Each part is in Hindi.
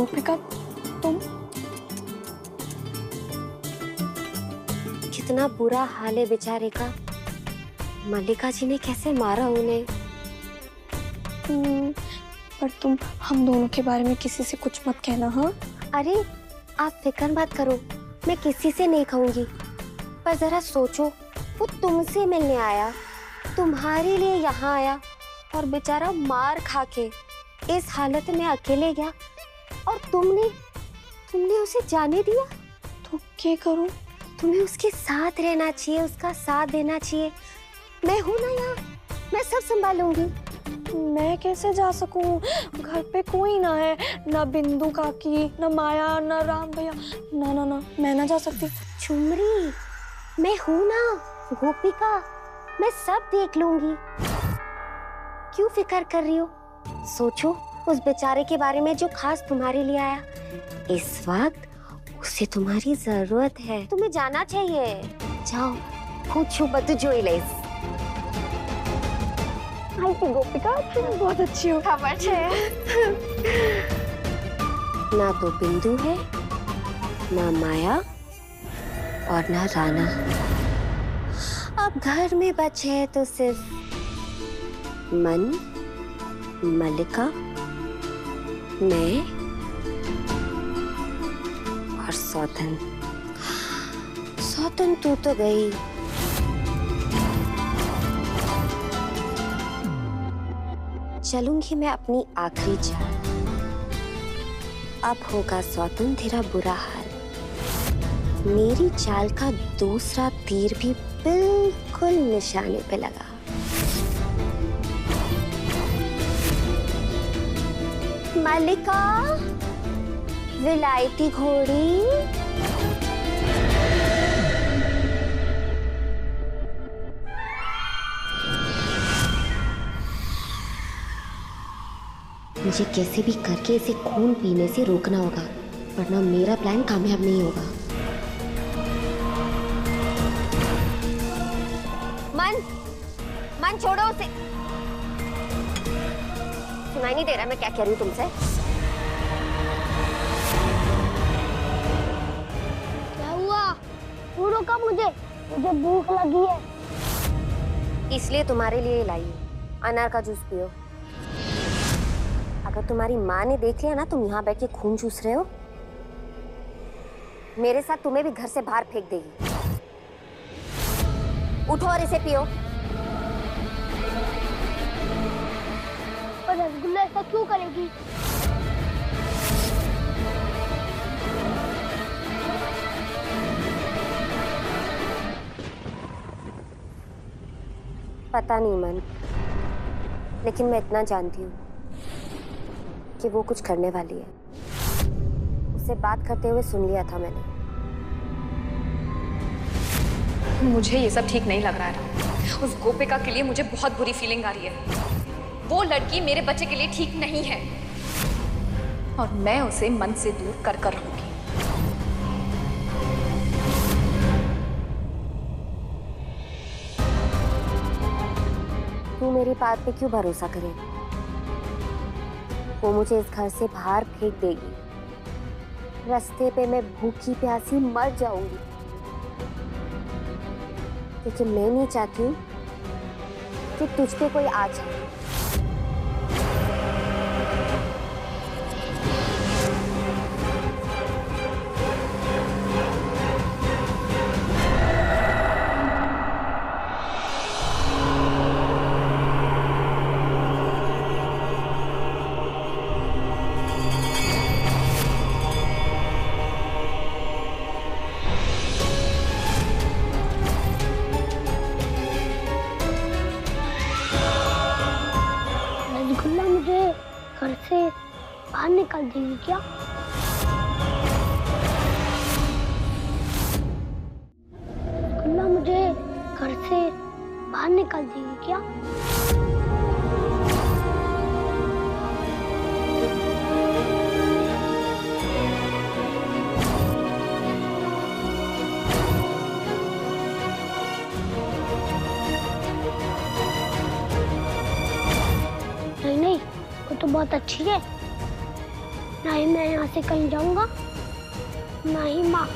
गोपिका, तुम? कितना बुरा हाल है बेचारे का। मल्लिका जी ने कैसे मारा उन्हें। पर तुम हम दोनों के बारे में किसी से कुछ मत कहना, हाँ? अरे आप फिक्र मत करो, मैं किसी से नहीं कहूंगी। पर जरा सोचो, वो तुमसे मिलने आया, तुम्हारे लिए यहाँ आया, और बेचारा मार खा के इस हालत में अकेले गया, और तुमने उसे जाने दिया। तो क्या करूं? तुम्हें उसके साथ रहना चाहिए, उसका साथ देना चाहिए। मैं हूं ना यहाँ, मैं सब संभालूंगी। मैं कैसे जा सकूं? घर पे कोई ना है, ना बिंदु काकी, ना माया, ना राम भैया। ना ना ना, मैं ना जा सकती। झुमरी, मैं हूं ना, गोपिका, मैं सब देख लूंगी। क्यों फिक्र कर रही हो? सोचो उस बेचारे के बारे में जो खास तुम्हारे लिए आया। इस वक्त उसे तुम्हारी जरूरत है। तुम्हें जाना चाहिए। जाओ, खुद छू बद जोइलेस। गोपिका, तुम बहुत अच्छी हो। खबर है। ना तो बिंदु है, ना माया, और ना राना। अब घर में बचे हैं तो सिर्फ मन, मल्लिका, मैं और सौतन। सौतन तू तो गई। चलूंगी मैं अपनी आखिरी चाल। अब होगा सौतन तेरा बुरा हाल। मेरी चाल का दूसरा तीर भी बिल्कुल निशाने पे लगा। मल्लिका, विलायती घोड़ी। मुझे कैसे भी करके इसे खून पीने से रोकना होगा, वरना मेरा प्लान कामयाब नहीं होगा। मन छोड़ो उसे। सुनाई नहीं दे रहा मैं क्या कह रही हूँ तुमसे? क्या हुआ? तू रोका मुझे भूख लगी है। इसलिए तुम्हारे लिए लाई हूँ, अनार का जूस पियो। अगर तुम्हारी माँ ने देख लिया ना तुम यहाँ बैठ के खून चूस रहे हो, मेरे साथ तुम्हें भी घर से बाहर फेंक देगी। उठो और इसे पियो। पर रसगुल्ला ऐसा क्यों करेगी? पता नहीं मन, लेकिन मैं इतना जानती हूँ कि वो कुछ करने वाली है। उससे बात करते हुए सुन लिया था मैंने। मुझे ये सब ठीक नहीं लग रहा है। उस गोपिका के लिए मुझे बहुत बुरी फीलिंग आ रही है। वो लड़की मेरे बच्चे के लिए ठीक नहीं है, और मैं उसे मन से दूर कर कर रहूंगी। तू मेरी बात पे क्यों भरोसा करे? वो मुझे इस घर से बाहर फेंक देगी। रास्ते पे मैं भूखी प्यासी मर जाऊंगी। लेकिन मैं नहीं चाहती कि तुझ पे कोई आ जाए। रसगुल्ला मुझे घर से बाहर निकाल देगी क्या? रसगुल्ला मुझे घर से बाहर निकाल देगी क्या? नहीं नहीं, वो तो बहुत अच्छी है। ना ही मैं यहाँ से कहीं जाऊंगा, ना ही माँ।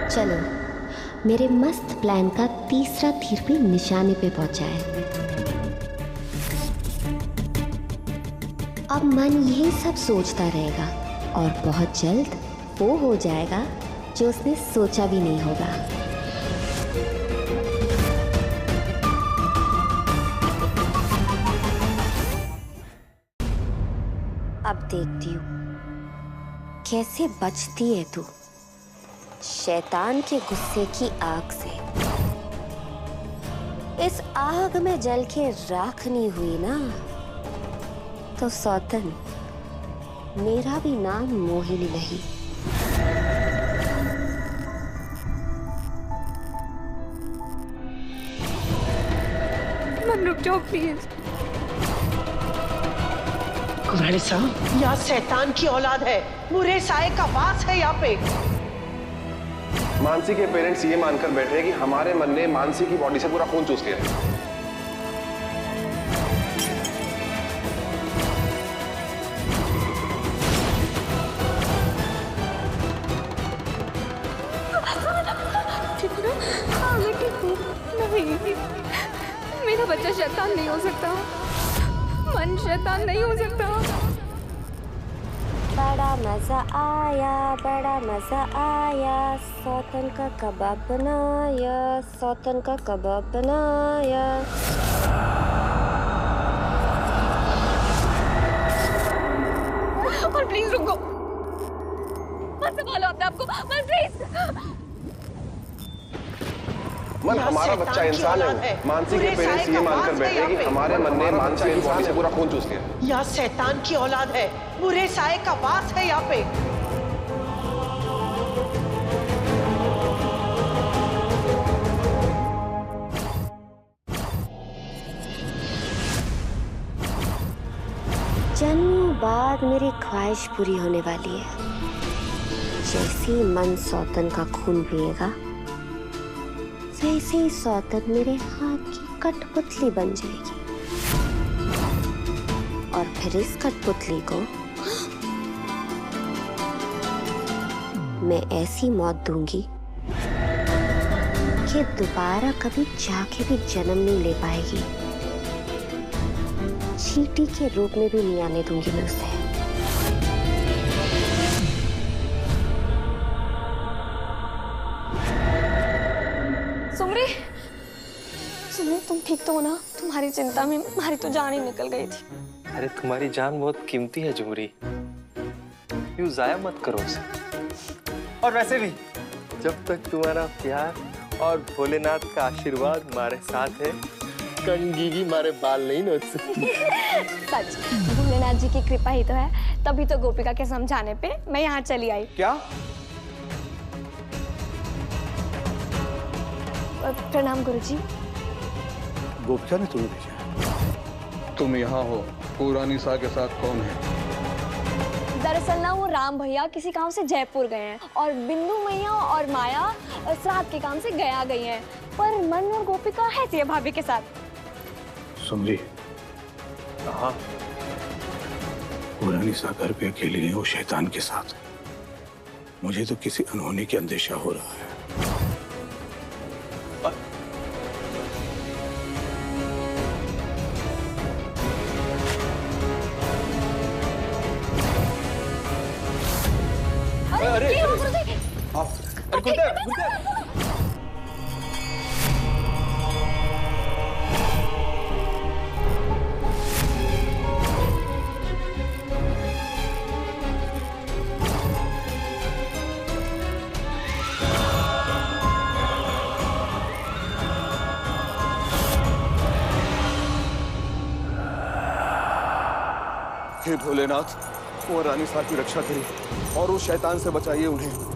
चलो, मेरे मस्त प्लान का तीसरा तीर भी निशाने पे पहुंचा है। अब मन यही सब सोचता रहेगा और बहुत जल्द वो हो जाएगा जो उसने सोचा भी नहीं होगा। अब देखती हूँ कैसे बचती है तू शैतान के गुस्से की आग से। इस आग में जल के राख नहीं हुई ना, तो सौतन मेरा भी नाम मोहिनी नहीं। मन रुक जाओ प्लीज। कुरानी साहब, यहाँ शैतान की औलाद है, बुरे साए का वास है यहाँ पे। मानसी के पेरेंट्स ये मानकर बैठे हैं कि हमारे मन ने मानसी की बॉडी से पूरा खून चूस लिया है। नहीं, मेरा बच्चा शैतान नहीं हो सकता, मन शैतान नहीं हो सकता। बड़ा मजा आया, बड़ा मजा आया, सौतन का कबाब बनाया, सौतन का कबाब बनाया। और प्लीज रुको, मत संभालो अपने आपको, प्लीज। मन हमारा बच्चा इंसान है। मानसी के पेरेंट्स ये मानकर बैठे हैं कि हमारे मन ने मानसी की बॉडी से पूरा खून चूस लिया। यहाँ शैतान की औलाद है, बुरे साए का वास है यहाँ पे। जन्मों बाद मेरी ख्वाहिश पूरी होने वाली है। जैसे ही मन सौतन का खून पिएगा, वैसे ही सौतन मेरे हाथ की कठपुतली बन जाएगी। और फिर इस कठपुतली को मैं ऐसी मौत दूंगी कि दोबारा कभी जाके भी जन्म नहीं ले पाएगी। चींटी के रूप में भी नहीं आने दूंगी मैं उसे। सुमरी, सुमरी तुम ठीक तो हो ना? तुम्हारी चिंता में हमारी तो जान ही निकल गई थी। अरे तुम्हारी जान बहुत कीमती है झुमरी, यूं जाया मत करो उसे। और वैसे भी जब तक तुम्हारा प्यार और भोलेनाथ का आशीर्वाद हमारे साथ है, कंघी भी हमारे बाल नहीं नोच सकती। सच, भोलेनाथ जी की कृपा ही तो है, तभी तो गोपिका के समझाने पे मैं यहाँ चली आई। क्या? प्रणाम गुरुजी। गोपिका ने तुम्हें भेजा? तुम यहाँ हो, पुरानी सा के साथ कौन है? दरअसल ना वो राम भैया किसी काम से जयपुर गए हैं और बिंदु मैया और माया श्राद्ध के काम से गया गई हैं, पर मन और गोपिका है सिया भाभी के साथ। सुमरी, हाँ, पुरानी सा घर पे अकेली है, वो शैतान के साथ। मुझे तो किसी अनहोनी की अंदेशा हो रहा है। अरे गुरुदेव, हे भोलेनाथ, वो रानी साहब की रक्षा करिए और उस शैतान से बचाइए उन्हें।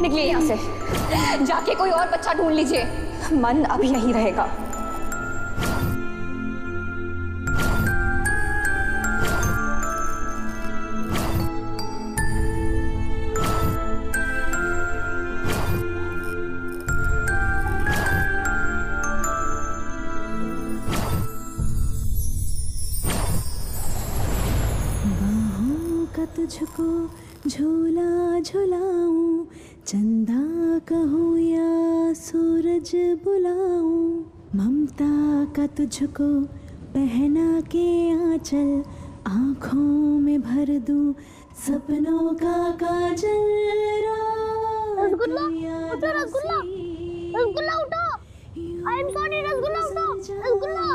निकलिए यहाँ से, जाके कोई और बच्चा ढूंढ लीजिए। मन अभी यहीं रहेगा। तुझको झूला झुलाऊं, चंदा कहूँ या सूरज बुलाऊं, ममता का तुझको पहना के आंचल, आँखों में भर दूं सपनों का काजल। रसगुल्ला उठो, रसगुल्ला रसगुल्ला उठो, आई एम सॉरी, रसगुल्ला उठो, रसगुल्ला।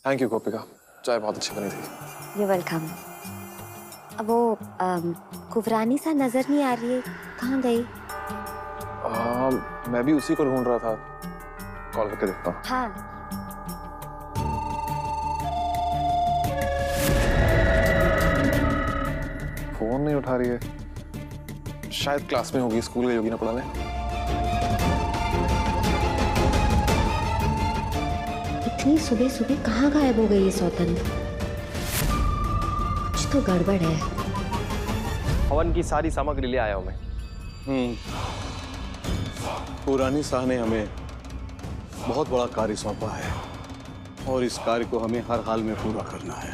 थैंक यू गोपिका, चाय बहुत अच्छी बनी थी। You welcome. अब वो कुफरानी सा नजर नहीं आ रही है, कहाँ गई? मैं भी उसी को ढूंढ रहा था, कॉल करके देखता हूँ। हाँ। फोन नहीं उठा रही है, शायद क्लास में होगी, स्कूल गई होगी ना पढ़ाने। इतनी सुबह सुबह कहाँ गायब हो गई ये सौतन? कुछ तो गड़बड़ है। हवन की सारी सामग्री ले आया हूं मैं। पुरानी शाह ने हमें बहुत बड़ा कार्य सौंपा है और इस कार्य को हमें हर हाल में पूरा करना है।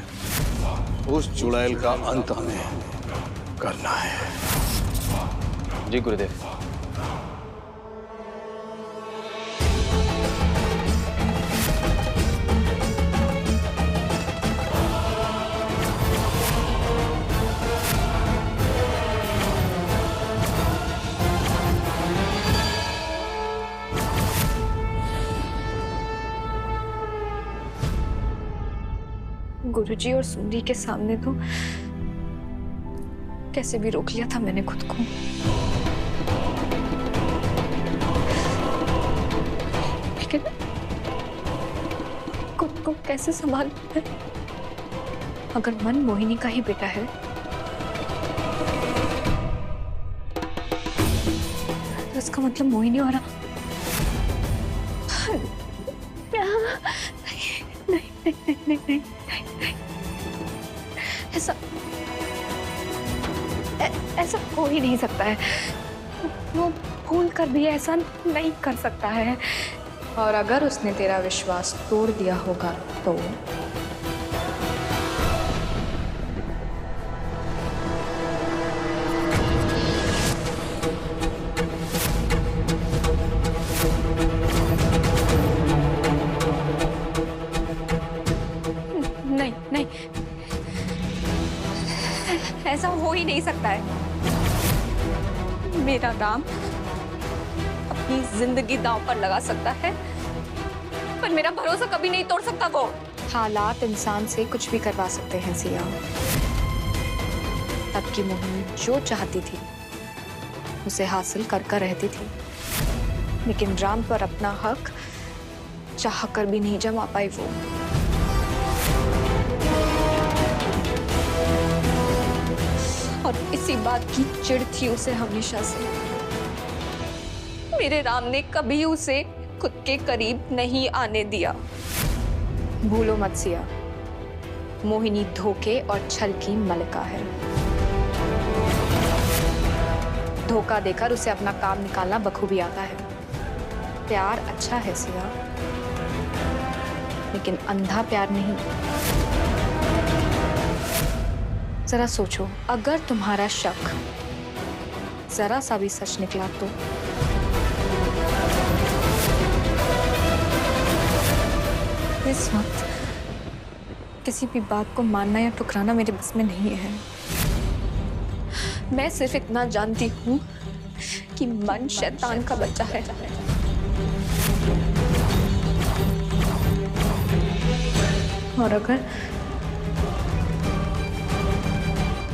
उस चुड़ैल का अंत हमें करना है। जी गुरुदेव। गुरुजी और सुंदरी के सामने तो कैसे भी रोक लिया था मैंने खुद को। लेकिन खुद को कैसे संभालना है? अगर मन मोहिनी का ही बेटा है तो इसका मतलब मोहिनी और नहीं, ऐसा हो ही नहीं सकता है। वो भूल कर भी ऐसा नहीं कर सकता है। और अगर उसने तेरा विश्वास तोड़ दिया होगा तो नहीं, ऐसा हो ही नहीं सकता है। मेरा राम अपनी जिंदगी दांव पर लगा सकता है, पर मेरा भरोसा कभी नहीं तोड़ सकता वो। हालात इंसान से कुछ भी करवा सकते हैं सिया। तब की मोहिनी जो चाहती थी उसे हासिल कर रहती थी, लेकिन राम पर अपना हक चाह कर भी नहीं जमा पाई वो। और इसी बात की चिढ़ थी उसे हमेशा से। मेरे राम ने कभी उसे खुद के करीब नहीं आने दिया। भूलो मत सिया, मोहिनी धोखे और छल की मलिका है। धोखा देकर उसे अपना काम निकालना बखूबी आता है। प्यार अच्छा है सिया, लेकिन अंधा प्यार नहीं। जरा सोचो, अगर तुम्हारा शक जरा सा भी सच निकला तो? इस वक्त किसी भी बात को मानना या ठुकराना मेरे बस में नहीं है। मैं सिर्फ इतना जानती हूँ कि मन शैतान का बच्चा है। और अगर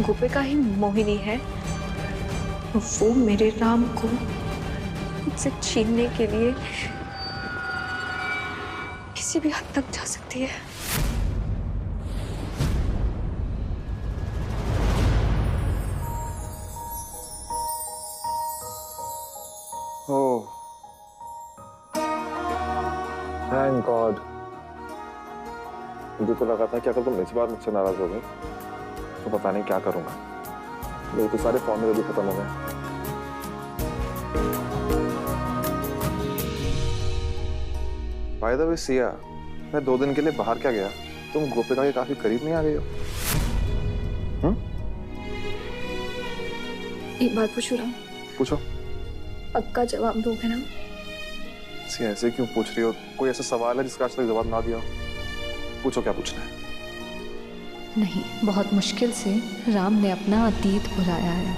गोपिका ही मोहिनी है तो वो मेरे राम को मुझसे छीनने के लिए किसी भी हद तक जा सकती है। Thank God. मुझे तो लगा था कि अगर तुम इस बार मुझसे नाराज हो गए तो पता नहीं क्या करूंगा। मेरे तो सारे फॉर्मूले भी खत्म हो गए। बाय द वे सिया, मैं 2 दिन के लिए बाहर क्या गया, तुम गोपिका के काफी करीब नहीं आ गई हो? एक बात पूछूं राम? पूछो। पक्का जवाब दोगे ना? सिया ऐसे क्यों पूछ रही हो? कोई ऐसा सवाल है जिसका आज तक जवाब ना दिया हो? पूछो, क्या पूछना है? नहीं, बहुत मुश्किल से राम ने अपना अतीत भुलाया है।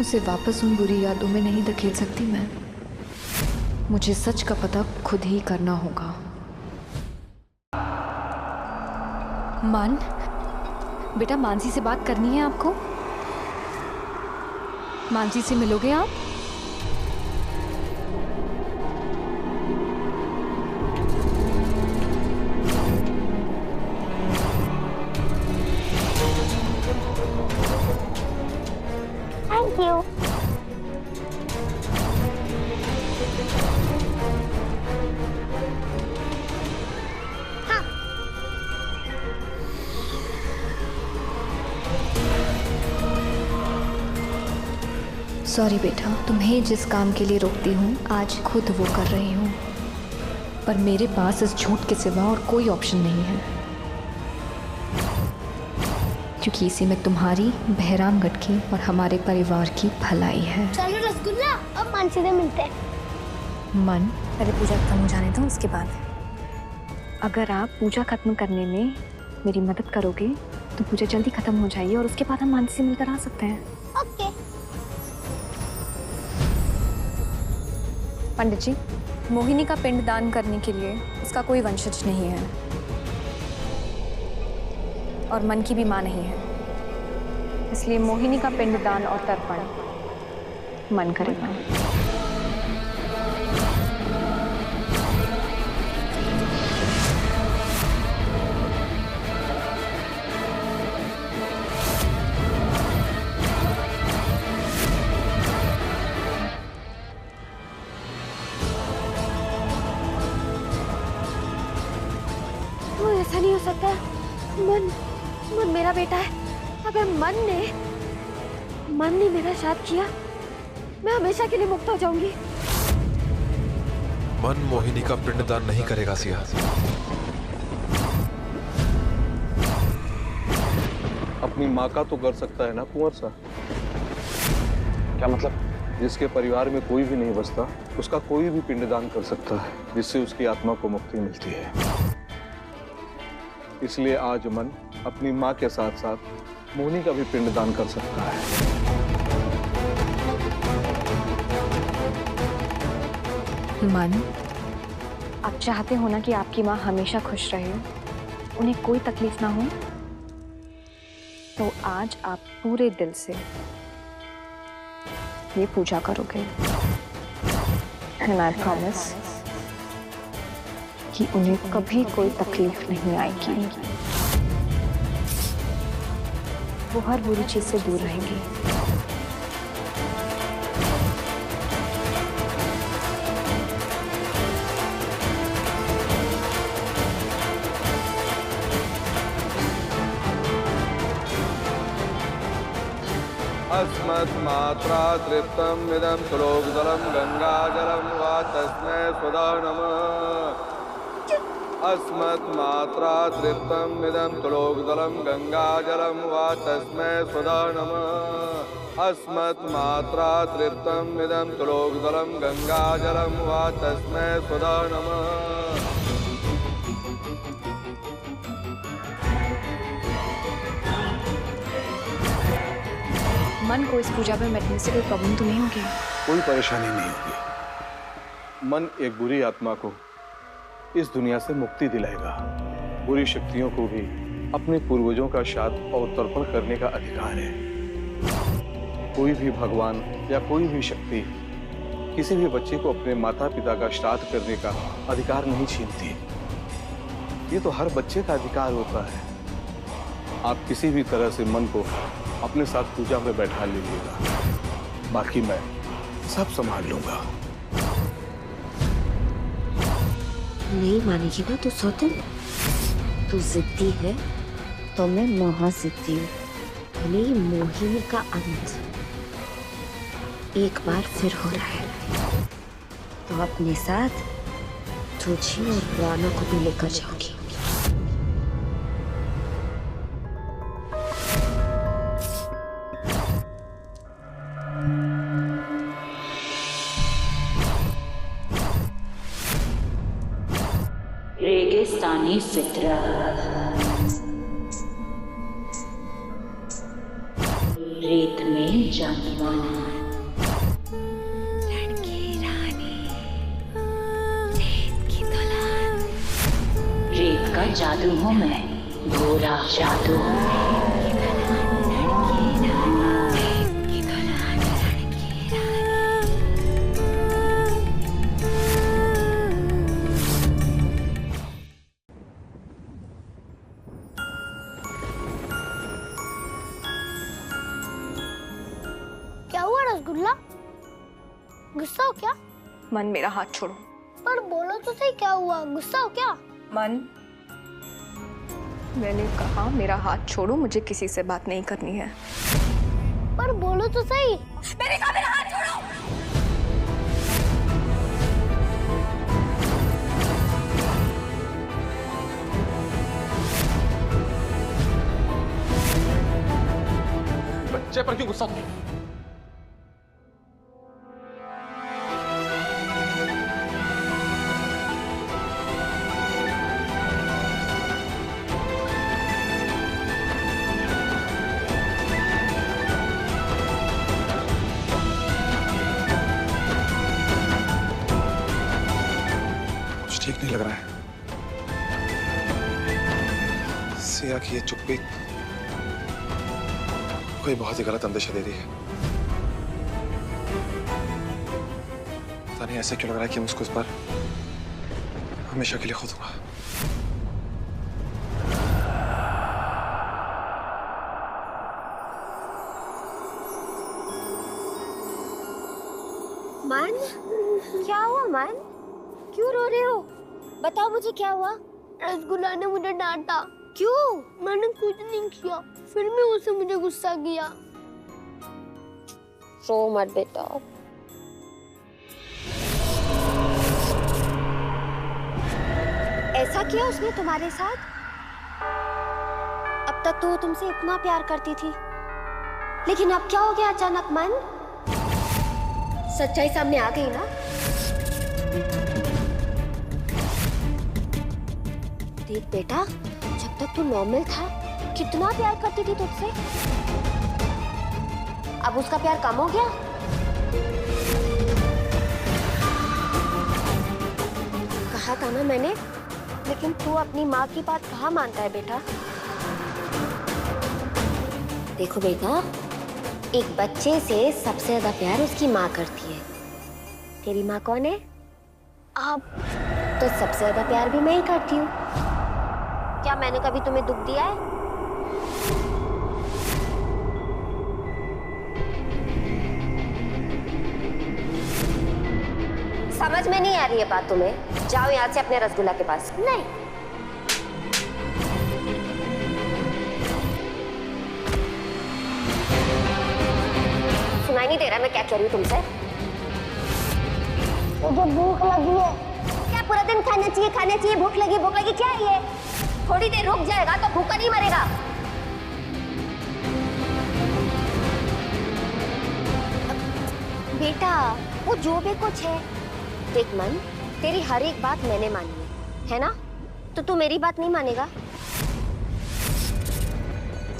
उसे वापस उन बुरी यादों में नहीं धकेल सकती मैं। मुझे सच का पता खुद ही करना होगा। मान, बेटा मानसी से बात करनी है आपको। मानसी से मिलोगे आप? Thank you. सॉरी बेटा, तुम्हें जिस काम के लिए रोकती हूँ आज खुद वो कर रही हूँ, पर मेरे पास इस झूठ के सिवा और कोई ऑप्शन नहीं है, क्योंकि इसी में तुम्हारी, बहरामगढ़ की और हमारे परिवार की भलाई है। चलो रसगुल्ला, अब मानसी से मिलते हैं। मन, पहले पूजा खत्म हो जाने दो, उसके बाद अगर आप पूजा खत्म करने में मेरी मदद करोगे तो पूजा जल्दी खत्म हो जाएगी और उसके बाद हम मानसी से मिलकर आ सकते हैं। ओके। पंडित जी, मोहिनी का पिंड दान करने के लिए उसका कोई वंशज नहीं है और मन की भी मां नहीं है, इसलिए मोहिनी का पिंड दान और तर्पण मन करेगा। ऐसा नहीं हो सकता। मन मेरा बेटा है। अगर मन ने मेरा साथ किया, मैं हमेशा के लिए मुक्त हो जाऊंगी। मन मोहिनी का पिंडदान नहीं करेगा सिया। अपनी माँ का तो कर सकता है ना कुंवर सा। क्या मतलब? जिसके परिवार में कोई भी नहीं बसता, उसका कोई भी पिंडदान कर सकता है, जिससे उसकी आत्मा को मुक्ति मिलती है। इसलिए आज मन अपनी माँ के साथ साथ मोहिनी का भी पिंडदान कर सकता है। मन, आप चाहते हो ना कि आपकी माँ हमेशा खुश रहे, उन्हें कोई तकलीफ ना हो, तो आज आप पूरे दिल से ये पूजा करोगे। एंड आई प्रॉमिस कि उन्हें कभी कोई तकलीफ नहीं आएगी। वो हर बुरी चीज से दूर रहेंगी। अस्मत् मात्रा तृप्तम इदं सुलोकजलं गंगाजलं वा तस्मै स्वधा नमः। अस्मत् मात्रा तृप्तम इदं सुलोकजलं गंगाजलं वा तस्मै स्वधा नमः। अस्मत् मात्रा तृप्तम इदं सुलोकजलं गंगाजलं वा तस्मै स्वधा नमः। मन को इस पूजा में बैठने से कोई प्रॉब्लम तो नहीं होगी? कोई परेशानी नहीं होगी। मन एक बुरी आत्मा को इस दुनिया से मुक्ति दिलाएगा। बुरी शक्तियों को भी अपने पूर्वजों का श्राद्ध और तर्पण करने का अधिकार है। कोई भी भगवान या कोई भी शक्ति किसी भी बच्चे को अपने माता पिता का श्राद्ध करने का अधिकार नहीं छीनती। ये तो हर बच्चे का अधिकार होता है। आप किसी भी तरह से मन को अपने साथ पूजा में बैठा लीजिएगा, बाकी मैं सब संभाल लूंगा। नहीं मानेगी ना तू सौतन? तू जिद्दी है तो मैं महाजिद्दी हूँ। मेरी मोहिनी का अंत एक बार फिर हो रहा है, तो अपने साथ तुझी और राना को भी लेकर जाऊंगी। रेगिस्तानी फितरत, रेत में जानवर, लड़की रानी, रेत की दुल्हन। रेत का जादू हूँ मैं, भोरा जादू क्या हुआ रसगुल्ला? गुस्सा हो क्या? मन, मेरा हाथ छोड़ो। पर बोलो तो सही, क्या हुआ? गुस्सा हो क्या? मन, मैंने कहा मेरा हाथ छोड़ो, मुझे किसी से बात नहीं करनी है। पर बोलो तो सही। मैंने कहा मेरा हाथ छोड़ो। बच्चे पर क्यों गुस्सा हो? कुछ ठीक नहीं लग रहा है। सिया की ये चुप्पी कोई बहुत ही गलत अंदेशा दे रही है। पता नहीं ऐसे क्यों लग रहा है कि मैं उसको इस बार हमेशा के लिए खो दूंगा। मन, क्या हुआ मन? क्यों रो रहे हो? बताओ मुझे क्या हुआ? रसगुल्ला ने मुझे डांटा। क्यों? मैंने कुछ नहीं किया, फिर भी उससे मुझे गुस्सा किया। रो मत बेटा। ऐसा किया उसने तुम्हारे साथ? अब तक तो वो तुमसे इतना प्यार करती थी, लेकिन अब क्या हो गया अचानक मन? सच्चाई सामने आ गई ना? देख बेटा, जब तक तू नॉर्मल था कितना प्यार करती थी तुझसे। अब उसका प्यार कम हो गया? कहा था ना मैंने, लेकिन तू अपनी माँ की बात कहाँ मानता है बेटा? देखो बेटा, एक बच्चे से सबसे ज्यादा प्यार उसकी माँ करती है। तेरी माँ कौन है? आप। तो सबसे ज्यादा प्यार भी मैं ही करती हूँ। क्या मैंने कभी तुम्हें दुख दिया है? समझ में नहीं आ रही है बात तुम्हें? जाओ यहाँ से अपने रसगुल्ला के पास। नहीं। सुनाई नहीं दे रहा मैं क्या कह रही हूँ तुमसे? मुझे भूख लगी है। क्या पूरा दिन खाना चाहिए, भूख लगी क्या है ये? थोड़ी देर रुक जाएगा तो भूखा नहीं मरेगा। बेटा, वो जो भी कुछ है, देख मन, तेरी हर एक बात मैंने मानी है ना? तो तू मेरी बात नहीं मानेगा?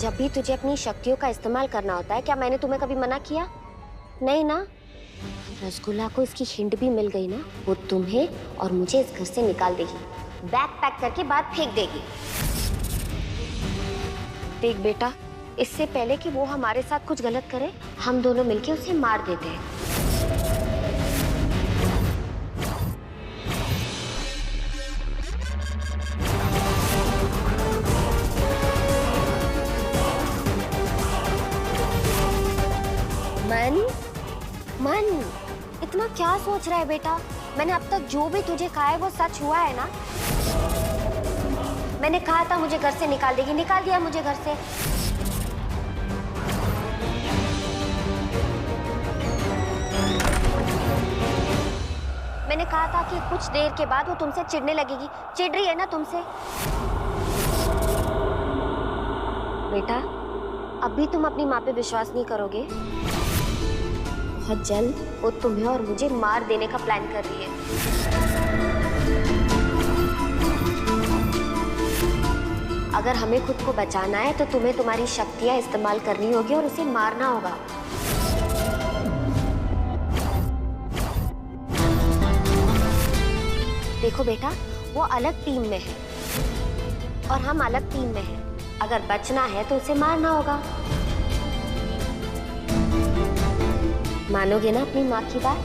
जब भी तुझे अपनी शक्तियों का इस्तेमाल करना होता है, क्या मैंने तुम्हें कभी मना किया? नहीं ना? रसगुल्ला को इसकी हिंट भी मिल गई ना, वो तुम्हें और मुझे इस घर से निकाल देगी, बैग पैक करके बाहर फेंक देगी। देख बेटा, इससे पहले कि वो हमारे साथ कुछ गलत करे, हम दोनों मिलके उसे मार देते हैं। मन, इतना क्या सोच रहा है बेटा? मैंने अब तक जो भी तुझे कहा है वो सच हुआ है ना? मैंने कहा था मुझे घर से निकाल देगी, निकाल दिया मुझे घर से। मैंने कहा था कि कुछ देर के बाद वो तुमसे चिढ़ने लगेगी, चिढ़ रही है ना तुमसे? बेटा, अब भी तुम अपनी माँ पे विश्वास नहीं करोगे? बहुत जल्द वो तुम्हें और मुझे मार देने का प्लान कर रही है। अगर हमें खुद को बचाना है तो तुम्हें तुम्हारी शक्तियां इस्तेमाल करनी होगी और उसे मारना होगा। देखो बेटा, वो अलग टीम में है और हम अलग टीम में हैं। अगर बचना है तो उसे मारना होगा। मानोगे ना अपनी माँ की बात?